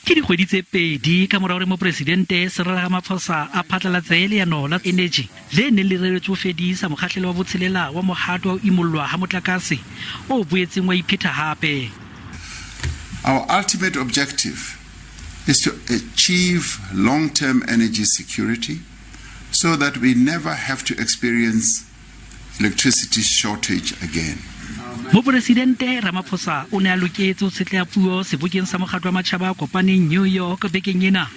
Ke dikgwedi tse pedi ka morao re Mopresidente Cyril Ramaphosa a phatlalatse Leano la Eneji le ne le reretswe ho fedisa mokgahlelong wa botshelela wa mohato wa ho imollwa ha motlakase o boetseng wa iphetha hape. Our ultimate objective is to achieve long-term energy security so that we never have to experience electricity shortage again. Mopresidente Ramaphosa o ne a loketse ho tsetleha puo sebokeng sa mokgatlo wa matjhaba kopaneng New York bekeng ena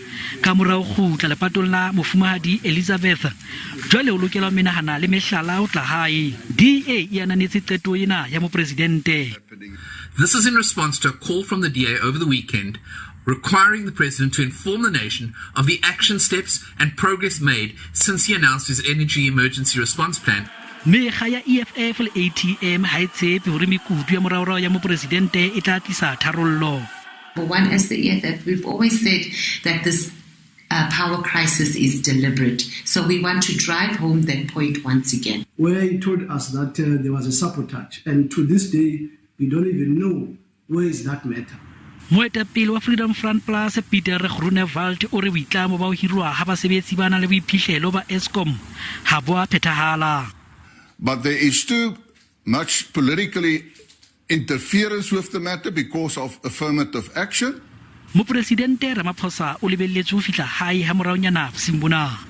ka morao kgutlela lepatong la mofumahadi Elizabeth. Jwale o lokela ho menahana le mehlala o tla hae. DA e ananetse qeto ena ya Mopresidente. This is in response to a call from the DA over the weekend requiring the President to inform the nation of the action steps and progress made since he announced his energy emergency response plan. Mekga ya EFF le ATM ha e tshepe hore mekutu ya moraorao ya Mopresidente e tla tlisa tharollo. For one, as the EFF, we've always said that this power crisis is deliberate. So we want to drive home that point once again. Where he told us that there was a sabotage, and to this day, we don't even know where is that matter. Moetapele wa Freedom Front Plus Peter Groenewald o re boitlamo ba ho hirwa ha basebetsi ba na le boiphihlelo ba Eskom ha bo a phethahala. But there is too much politically interference with the matter because of affirmative action. Mopresidente Ramaphosa o lebelletswe ho fihla hae ha moraonyana bosiung bona.